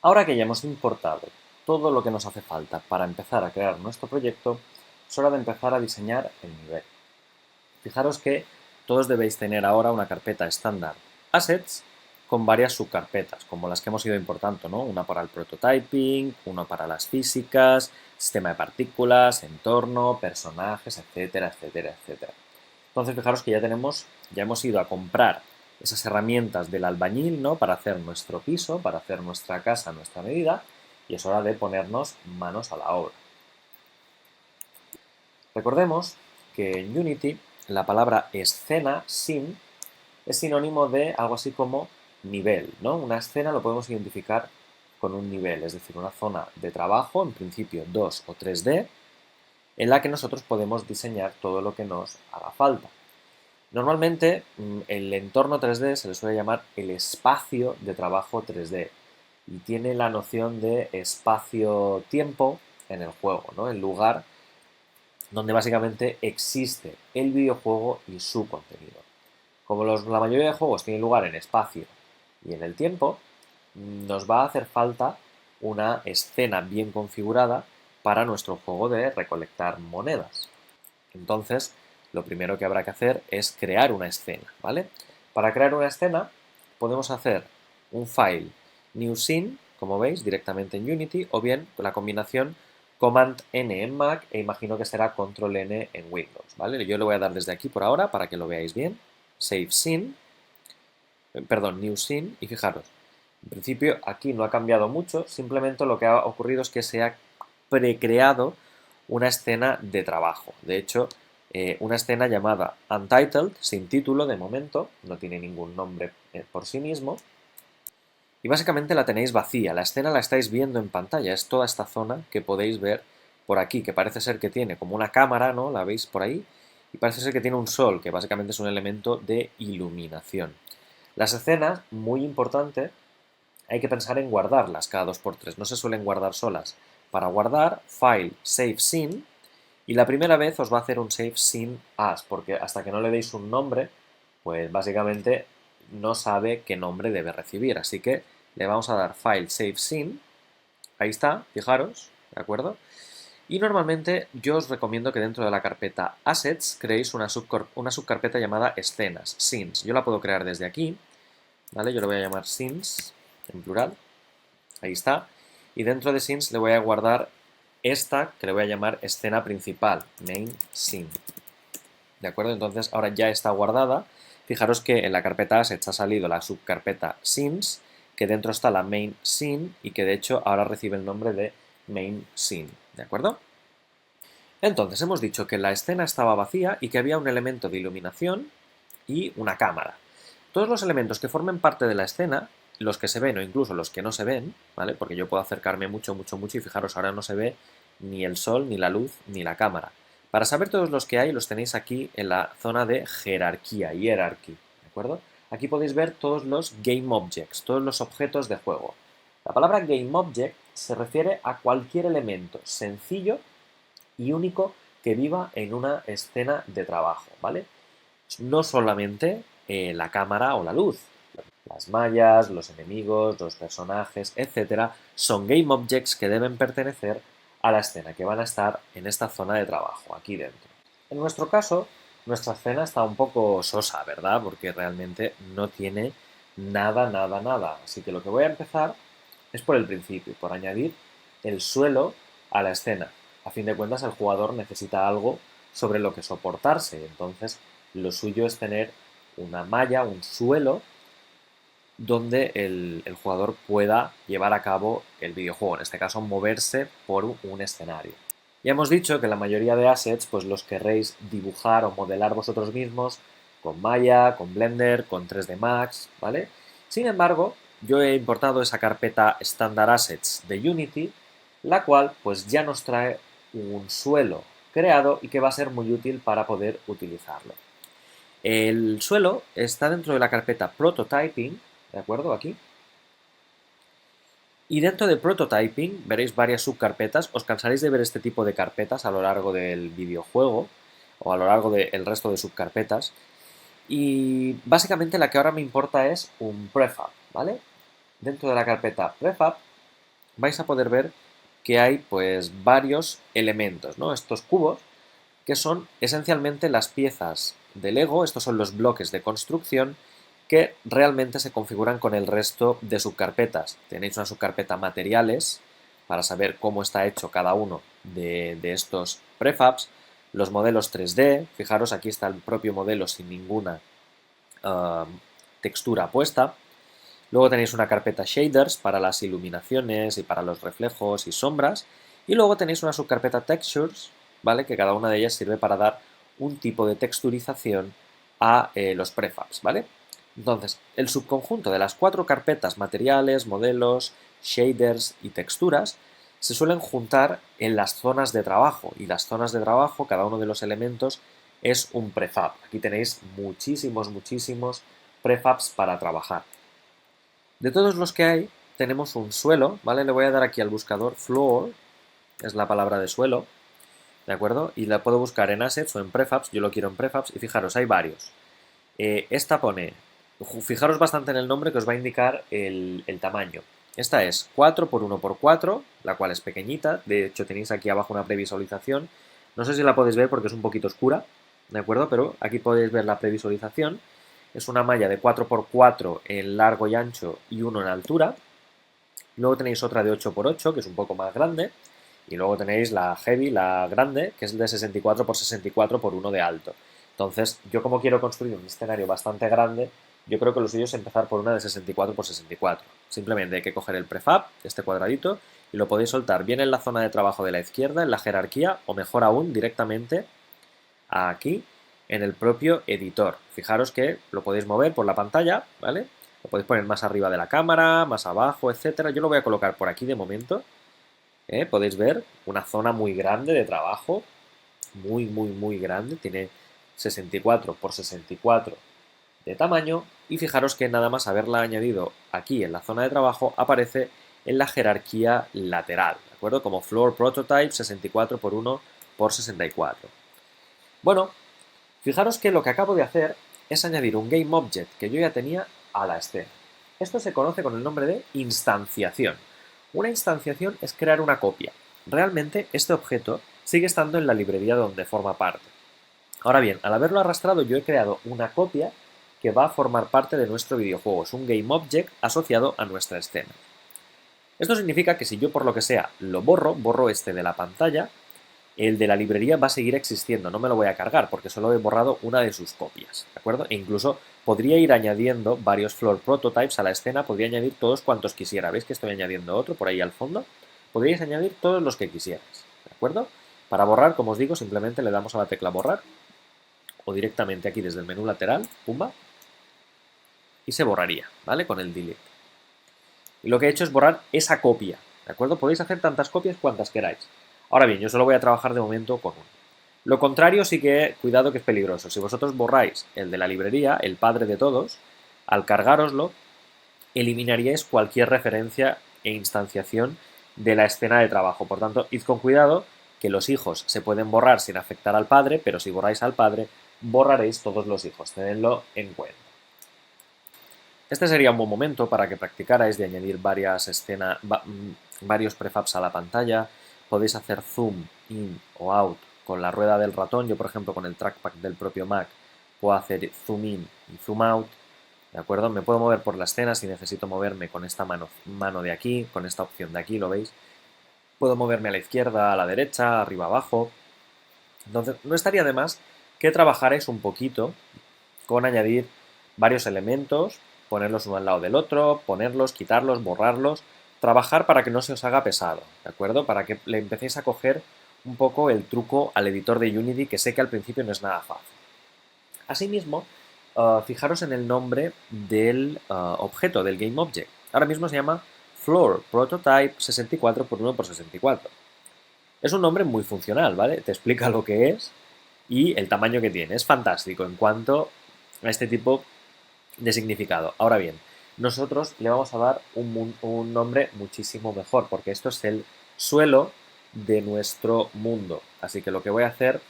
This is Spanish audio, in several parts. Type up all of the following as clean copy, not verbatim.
Ahora que ya hemos importado todo lo que nos hace falta para empezar a crear nuestro proyecto, es hora de empezar a diseñar el nivel. Fijaros que todos debéis tener ahora una carpeta estándar Assets con varias subcarpetas, como las que hemos ido importando, ¿no? Una para el prototyping, una para las físicas, sistema de partículas, entorno, personajes, etcétera, etcétera, etcétera. Entonces, fijaros que ya hemos ido a comprar esas herramientas del albañil, ¿no? Para hacer nuestro piso, para hacer nuestra casa a nuestra medida, y es hora de ponernos manos a la obra. Recordemos que en Unity la palabra escena, scene, es sinónimo de algo así como nivel, ¿no? Una escena lo podemos identificar con un nivel, es decir, una zona de trabajo, en principio 2 o 3D, en la que nosotros podemos diseñar todo lo que nos haga falta. Normalmente el entorno 3D se le suele llamar el espacio de trabajo 3D y tiene la noción de espacio-tiempo en el juego, ¿no? El lugar donde básicamente existe el videojuego y su contenido. Como la mayoría de juegos tienen lugar en espacio y en el tiempo, nos va a hacer falta una escena bien configurada para nuestro juego de recolectar monedas. Entonces, lo primero que habrá que hacer es crear una escena, ¿vale? Para crear una escena podemos hacer un file new scene, como veis, directamente en Unity, o bien con la combinación Command N en Mac e imagino que será Control N en Windows, ¿vale? Yo le voy a dar desde aquí por ahora para que lo veáis bien. Save scene, perdón, new scene, y fijaros, en principio aquí no ha cambiado mucho, simplemente lo que ha ocurrido es que se ha precreado una escena de trabajo. De hecho, una escena llamada Untitled, sin título de momento, no tiene ningún nombre por sí mismo, y básicamente la tenéis vacía. La escena la estáis viendo en pantalla, es toda esta zona que podéis ver por aquí, que parece ser que tiene como una cámara, ¿no? La veis por ahí, y parece ser que tiene un sol, que básicamente es un elemento de iluminación. Las escenas, muy importante, hay que pensar en guardarlas cada 2x3, no se suelen guardar solas. Para guardar, File, Save Scene, y la primera vez os va a hacer un Save Scene As, porque hasta que no le deis un nombre, pues básicamente no sabe qué nombre debe recibir. Así que le vamos a dar File, Save Scene, ahí está, fijaros, ¿de acuerdo? Y normalmente yo os recomiendo que dentro de la carpeta Assets creéis una subcarpeta llamada Escenas, Scenes. Yo la puedo crear desde aquí, ¿vale? Yo le voy a llamar Scenes, en plural, ahí está. Y dentro de Scenes le voy a guardar esta, que le voy a llamar escena principal, Main Scene. ¿De acuerdo? Entonces ahora ya está guardada. Fijaros que en la carpeta Assets ha salido la subcarpeta Scenes, que dentro está la Main Scene y que de hecho ahora recibe el nombre de Main Scene. ¿De acuerdo? Entonces hemos dicho que la escena estaba vacía y que había un elemento de iluminación y una cámara. Todos los elementos que formen parte de la escena, los que se ven o incluso los que no se ven, ¿vale? Porque yo puedo acercarme mucho, mucho, mucho y fijaros, ahora no se ve ni el sol, ni la luz, ni la cámara. Para saber todos los que hay, los tenéis aquí en la zona de jerarquía, hierarchy, ¿de acuerdo? Aquí podéis ver todos los game objects, todos los objetos de juego. La palabra game object se refiere a cualquier elemento sencillo y único que viva en una escena de trabajo, ¿vale? No solamente la cámara o la luz. Las mallas, los enemigos, los personajes, etcétera, son game objects que deben pertenecer a la escena, que van a estar en esta zona de trabajo, aquí dentro. En nuestro caso, nuestra escena está un poco sosa, ¿verdad? Porque realmente no tiene nada, nada, nada. Así que lo que voy a empezar es por el principio, por añadir el suelo a la escena. A fin de cuentas, el jugador necesita algo sobre lo que soportarse. Entonces, lo suyo es tener una malla, un suelo, donde el jugador pueda llevar a cabo el videojuego, en este caso moverse por un escenario. Ya hemos dicho que la mayoría de assets pues los querréis dibujar o modelar vosotros mismos con Maya, con Blender, con 3D Max, ¿vale? Sin embargo, yo he importado esa carpeta Standard Assets de Unity, la cual pues ya nos trae un suelo creado y que va a ser muy útil para poder utilizarlo. El suelo está dentro de la carpeta Prototyping, ¿de acuerdo? Aquí. Y dentro de Prototyping veréis varias subcarpetas. Os cansaréis de ver este tipo de carpetas a lo largo del videojuego o a lo largo del resto de subcarpetas. Y básicamente la que ahora me importa es un prefab, ¿vale? Dentro de la carpeta prefab vais a poder ver que hay pues varios elementos, ¿no? Estos cubos que son esencialmente las piezas de Lego, estos son los bloques de construcción que realmente se configuran con el resto de subcarpetas. Tenéis una subcarpeta materiales para saber cómo está hecho cada uno de estos prefabs, los modelos 3D, fijaros aquí está el propio modelo sin ninguna textura puesta. Luego tenéis una carpeta shaders para las iluminaciones y para los reflejos y sombras. Y luego tenéis una subcarpeta textures, ¿vale? Que cada una de ellas sirve para dar un tipo de texturización a los prefabs, ¿vale? Entonces, el subconjunto de las 4 carpetas materiales, modelos, shaders y texturas se suelen juntar en las zonas de trabajo. Y las zonas de trabajo, cada uno de los elementos es un prefab. Aquí tenéis muchísimos prefabs para trabajar. De todos los que hay, tenemos un suelo, ¿vale? Le voy a dar aquí al buscador floor, es la palabra de suelo, ¿de acuerdo? Y la puedo buscar en assets o en prefabs, yo lo quiero en prefabs, y fijaros, hay varios. Esta pone, fijaros bastante en el nombre que os va a indicar el tamaño. Esta es 4x1x4, la cual es pequeñita, de hecho tenéis aquí abajo una previsualización. No sé si la podéis ver porque es un poquito oscura, ¿de acuerdo? Pero aquí podéis ver la previsualización. Es una malla de 4x4 en largo y ancho y 1 en altura. Luego tenéis otra de 8x8, que es un poco más grande. Y luego tenéis la heavy, la grande, que es de 64x64 por 1 de alto. Entonces, yo como quiero construir un escenario bastante grande, yo creo que lo suyo es empezar por una de 64x64. Simplemente hay que coger el prefab, este cuadradito, y lo podéis soltar bien en la zona de trabajo de la izquierda, en la jerarquía, o mejor aún, directamente aquí en el propio editor. Fijaros que lo podéis mover por la pantalla, ¿vale? Lo podéis poner más arriba de la cámara, más abajo, etcétera. Yo lo voy a colocar por aquí de momento. Podéis ver una zona muy grande de trabajo, muy grande. Tiene 64 por 64 de tamaño. Y fijaros que nada más haberla añadido aquí en la zona de trabajo aparece en la jerarquía lateral, ¿de acuerdo? Como Floor Prototype 64 por 1 por 64. Bueno, fijaros que lo que acabo de hacer es añadir un GameObject que yo ya tenía a la escena. Esto se conoce con el nombre de instanciación. Una instanciación es crear una copia. Realmente este objeto sigue estando en la librería donde forma parte. Ahora bien, al haberlo arrastrado yo he creado una copia que va a formar parte de nuestro videojuego. Es un GameObject asociado a nuestra escena. Esto significa que si yo por lo que sea lo borro este de la pantalla, el de la librería va a seguir existiendo, no me lo voy a cargar porque solo he borrado una de sus copias, ¿de acuerdo? E incluso podría ir añadiendo varios floor prototypes a la escena, podría añadir todos cuantos quisiera. ¿Veis que estoy añadiendo otro por ahí al fondo? Podríais añadir todos los que quisierais, ¿de acuerdo? Para borrar, como os digo, simplemente le damos a la tecla borrar o directamente aquí desde el menú lateral, pumba, y se borraría, ¿vale? Con el delete. Y lo que he hecho es borrar esa copia, ¿de acuerdo? Podéis hacer tantas copias cuantas queráis. Ahora bien, yo solo voy a trabajar de momento con uno. Lo contrario sí que, cuidado que es peligroso. Si vosotros borráis el de la librería, el padre de todos, al cargároslo, eliminaríais cualquier referencia e instanciación de la escena de trabajo. Por tanto, id con cuidado que los hijos se pueden borrar sin afectar al padre, pero si borráis al padre, borraréis todos los hijos. Tenedlo en cuenta. Este sería un buen momento para que practicarais de añadir varios prefabs a la pantalla. Podéis hacer zoom in o out con la rueda del ratón. Yo, por ejemplo, con el trackpad del propio Mac puedo hacer zoom in y zoom out. ¿De acuerdo? Me puedo mover por la escena si necesito moverme con esta mano de aquí, con esta opción de aquí, ¿lo veis? Puedo moverme a la izquierda, a la derecha, arriba, abajo. Entonces, no estaría de más que trabajarais un poquito con añadir varios elementos, ponerlos uno al lado del otro, ponerlos, quitarlos, borrarlos, trabajar para que no se os haga pesado, ¿de acuerdo? Para que le empecéis a coger un poco el truco al editor de Unity, que sé que al principio no es nada fácil. Asimismo, fijaros en el nombre del objeto, del GameObject. Ahora mismo se llama Floor Prototype 64x1x64. Es un nombre muy funcional, ¿vale? Te explica lo que es y el tamaño que tiene. Es fantástico en cuanto a este tipo de significado. Ahora bien, nosotros le vamos a dar un nombre muchísimo mejor, porque esto es el suelo de nuestro mundo. Así que lo que voy a hacer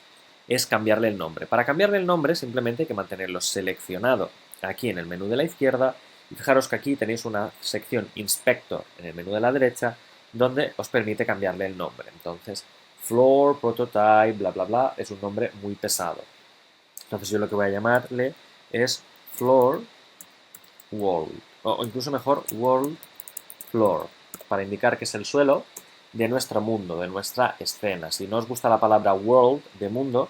es cambiarle el nombre. Para cambiarle el nombre simplemente hay que mantenerlo seleccionado aquí en el menú de la izquierda y fijaros que aquí tenéis una sección Inspector en el menú de la derecha donde os permite cambiarle el nombre. Entonces, floor, prototype, bla, bla, bla, es un nombre muy pesado. Entonces yo lo que voy a llamarle es floor world, o incluso mejor world floor, para indicar que es el suelo de nuestro mundo, de nuestra escena. Si no os gusta la palabra world, de mundo,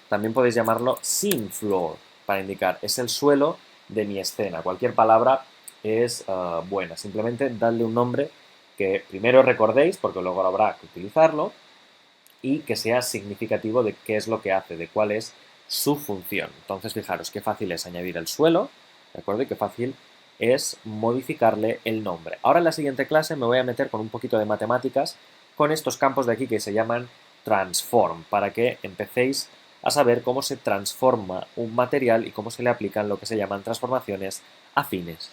también podéis llamarlo scene floor, para indicar es el suelo de mi escena. Cualquier palabra es buena, simplemente dadle un nombre que primero recordéis, porque luego habrá que utilizarlo, y que sea significativo de qué es lo que hace, de cuál es su función. Entonces, fijaros qué fácil es añadir el suelo, ¿de acuerdo? Y qué fácil es modificarle el nombre. Ahora en la siguiente clase me voy a meter con un poquito de matemáticas con estos campos de aquí que se llaman transform, para que empecéis a saber cómo se transforma un material y cómo se le aplican lo que se llaman transformaciones afines.